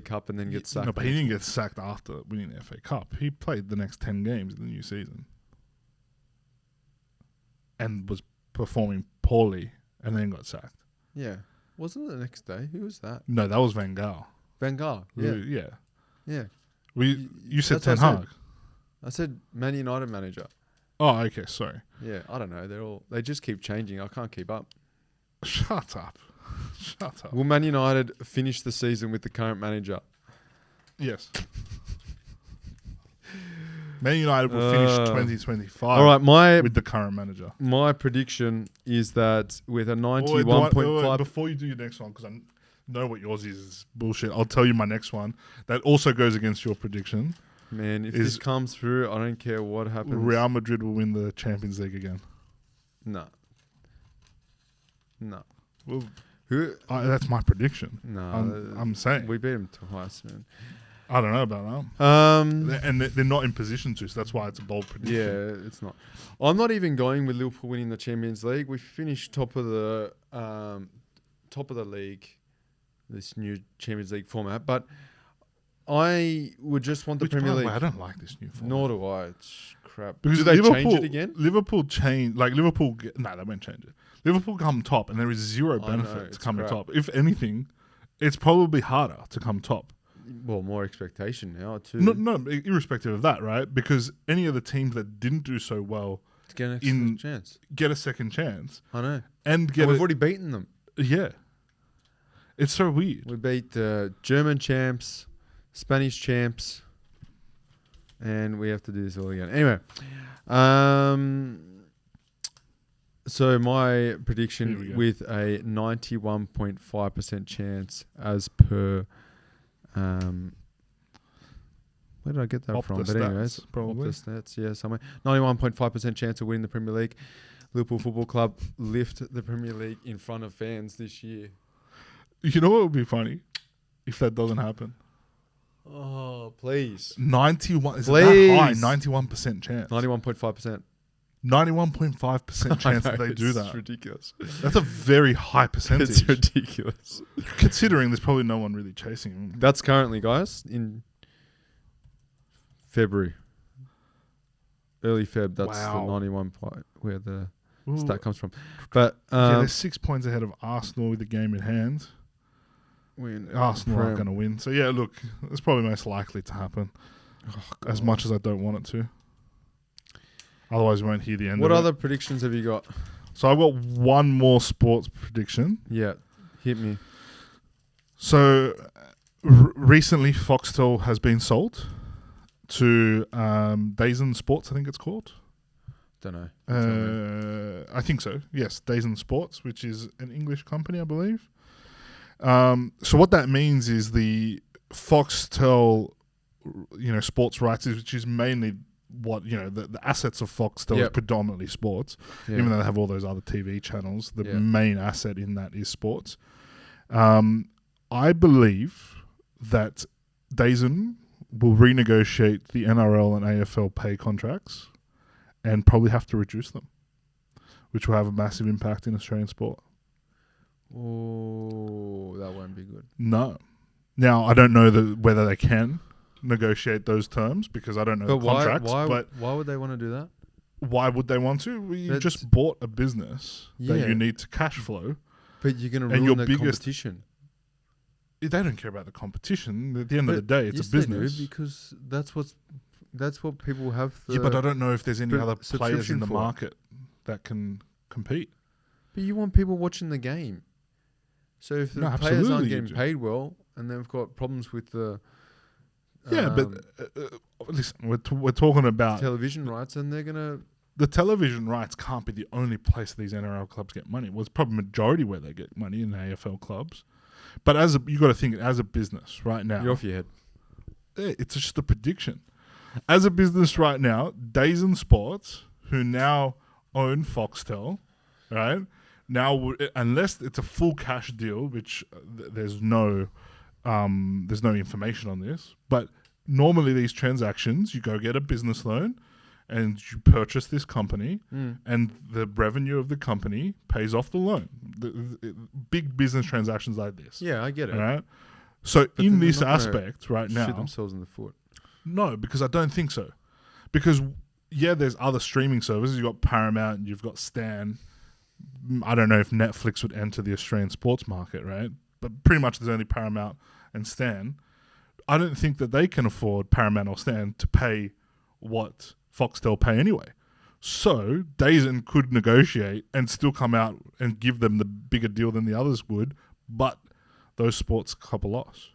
Speaker 1: cup and then gets sacked.
Speaker 2: No, but he didn't get sacked after winning the FA Cup. He played the next 10 games in the new season and was performing poorly and then got sacked.
Speaker 1: Yeah. Wasn't it the next day? Who was that?
Speaker 2: No, that was Van Gaal.
Speaker 1: Van Gaal. Yeah.
Speaker 2: Yeah. You said Ten Hag.
Speaker 1: I said Man United manager.
Speaker 2: Oh, okay. Sorry.
Speaker 1: Yeah, I don't know. They just keep changing. I can't keep up.
Speaker 2: Shut up.
Speaker 1: Will Man United finish the season with the current manager?
Speaker 2: Yes. Man United will finish 2025
Speaker 1: all right,
Speaker 2: with the current manager.
Speaker 1: My prediction is that with a 91.5...
Speaker 2: Before you do your next one, because I know what yours is bullshit, I'll tell you my next one. That also goes against your prediction.
Speaker 1: Man, if this comes through, I don't care what happens.
Speaker 2: Real Madrid will win the Champions League again.
Speaker 1: No.
Speaker 2: Well, that's my prediction.
Speaker 1: No.
Speaker 2: I'm saying.
Speaker 1: We beat them twice, man.
Speaker 2: I don't know about that. And they're not in position to, so that's why it's a bold prediction.
Speaker 1: Yeah, it's not. I'm not even going with Liverpool winning the Champions League. We finished top of the league, this new Champions League format, but I would just want the Premier League.
Speaker 2: I don't like this new format.
Speaker 1: Nor do I. It's crap.
Speaker 2: Because
Speaker 1: do they change it again?
Speaker 2: Liverpool change. No, they won't change it. Liverpool come top, and there is zero benefit to coming top. If anything, it's probably harder to come top.
Speaker 1: Well, more expectation now too.
Speaker 2: No, irrespective of that, right? Because any of the teams that didn't do so well
Speaker 1: To get an extra chance.
Speaker 2: Get a second chance.
Speaker 1: I know.
Speaker 2: And
Speaker 1: we've already beaten them.
Speaker 2: Yeah. It's so weird.
Speaker 1: We beat the German champs, Spanish champs, and we have to do this all again. Anyway, so my prediction with a 91.5% chance as per... where did I get that from? But anyways,
Speaker 2: probably.
Speaker 1: Off the stats, yeah, somewhere. 91.5% chance of winning the Premier League. Liverpool Football Club lift the Premier League in front of fans this year.
Speaker 2: You know what would be funny? If that doesn't happen.
Speaker 1: Oh, please.
Speaker 2: 91. Is
Speaker 1: please.
Speaker 2: That high? 91% chance.
Speaker 1: 91.5%.
Speaker 2: 91.5% chance that they do that.
Speaker 1: It's ridiculous.
Speaker 2: That's a very high percentage.
Speaker 1: It's ridiculous.
Speaker 2: Considering there's probably no one really chasing him.
Speaker 1: That's currently, guys, in February. Early Feb, that's the 91 where the stat comes from. But
Speaker 2: they're 6 points ahead of Arsenal with the game in hand. Arsenal aren't going to win. So, yeah, look, it's probably most likely to happen. As much as I don't want it to. Otherwise, we won't hear the end of it.
Speaker 1: What other predictions have you got?
Speaker 2: So, I've got one more sports prediction.
Speaker 1: Yeah, hit me.
Speaker 2: So, recently, Foxtel has been sold to Dazen Sports, I think it's called.
Speaker 1: Don't know.
Speaker 2: I think so. Yes, Dazen Sports, which is an English company, I believe. So what that means is the Foxtel, sports rights, which is mainly what the assets of Foxtel is predominantly sports. Even though they have all those other TV channels, the main asset in that is sports. I believe that Dazen will renegotiate the NRL and AFL pay contracts and probably have to reduce them, which will have a massive impact in Australian sport.
Speaker 1: Oh, that won't be good.
Speaker 2: No. Now, I don't know whether they can negotiate those terms because I don't know the contracts.
Speaker 1: Why would they want to do that?
Speaker 2: Why would they want to? Well, you just bought a business that you need to cash flow.
Speaker 1: But you're going to ruin the competition.
Speaker 2: They don't care about the competition. At the end of the day, it's a business.
Speaker 1: They do, because that's what people have.
Speaker 2: But I don't know if there's any other players in the market that can compete.
Speaker 1: But you want people watching the game. So if the players aren't getting paid well, and they've got problems with the
Speaker 2: listen, we're talking about
Speaker 1: television rights, and they're gonna.
Speaker 2: The television rights can't be the only place these NRL clubs get money. Well, it's probably majority where they get money in the AFL clubs. But you got to think as a business right now.
Speaker 1: You're off your head.
Speaker 2: It's just a prediction. As a business right now, Dazen Sports, who now own Foxtel, right? Now, unless it's a full cash deal, which there's no information on this, but normally these transactions, you go get a business loan and you purchase this company and the revenue of the company pays off the loan. The big business transactions like this.
Speaker 1: Yeah, I get it.
Speaker 2: Right? So but in this aspect right now...
Speaker 1: shoot themselves in the foot.
Speaker 2: No, because I don't think so. Because, there's other streaming services. You've got Paramount, you've got Stan. I don't know if Netflix would enter the Australian sports market, right? But pretty much there's only Paramount and Stan. I don't think that they can afford Paramount or Stan to pay what Foxtel pay anyway. So Dazen could negotiate and still come out and give them the bigger deal than the others would, but those sports couple loss,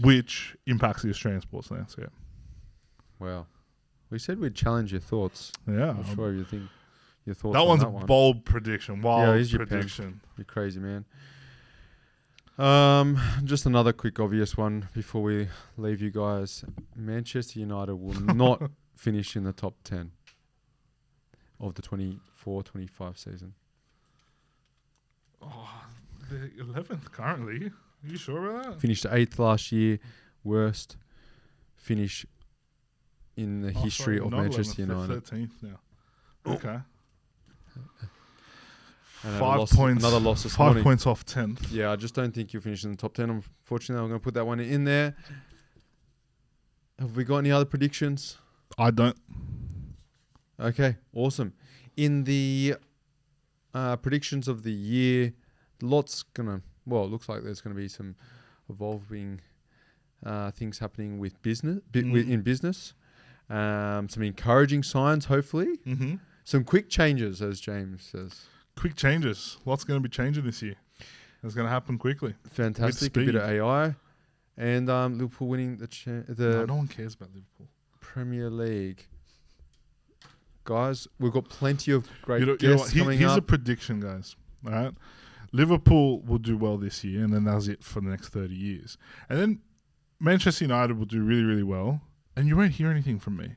Speaker 2: which impacts the Australian sports landscape.
Speaker 1: Wow. We said we'd challenge your thoughts.
Speaker 2: Yeah.
Speaker 1: I'm sure you think your thoughts
Speaker 2: that
Speaker 1: on
Speaker 2: one's
Speaker 1: that
Speaker 2: a
Speaker 1: one.
Speaker 2: bold prediction. Wild prediction.
Speaker 1: You're crazy, man. Just another quick obvious one before we leave you guys. Manchester United will not finish in the top 10 of the 24-25 season.
Speaker 2: Oh, they're 11th currently. Are you sure about that?
Speaker 1: Finished 8th last year. Worst finish in the history of Manchester United.
Speaker 2: 13th now. Okay.
Speaker 1: Another loss this morning.
Speaker 2: 5 points off 10th.
Speaker 1: Yeah, I just don't think you'll finish in the top 10. Unfortunately, I'm going to put that one in there. Have we got any other predictions?
Speaker 2: I don't.
Speaker 1: Okay, awesome. In the predictions of the year, it looks like there's going to be some evolving things happening with business, in business. Some encouraging signs, hopefully.
Speaker 2: Mm-hmm.
Speaker 1: Some quick changes, as James says.
Speaker 2: Quick changes. Lots going to be changing this year. It's going to happen quickly.
Speaker 1: Fantastic. A bit of AI. And Liverpool winning the
Speaker 2: no one cares about Liverpool.
Speaker 1: Premier League. Guys, we've got plenty of great guests coming up.
Speaker 2: Here's a prediction, guys. All right. Liverpool will do well this year, and then that's it for the next 30 years. And then Manchester United will do really, really well, and you won't hear anything from me.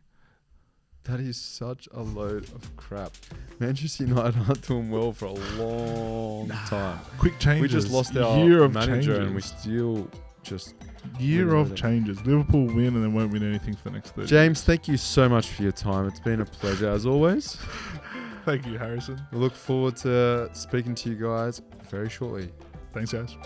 Speaker 1: That is such a load of crap. Manchester United aren't doing well for a long time.
Speaker 2: Quick changes.
Speaker 1: We just lost our manager, and we still just...
Speaker 2: Year of changes. Liverpool win and then won't win anything for the next 30
Speaker 1: James, thank you so much for your time. It's been a pleasure, as always.
Speaker 2: Thank you, Harrison.
Speaker 1: We look forward to speaking to you guys very shortly.
Speaker 2: Thanks, guys.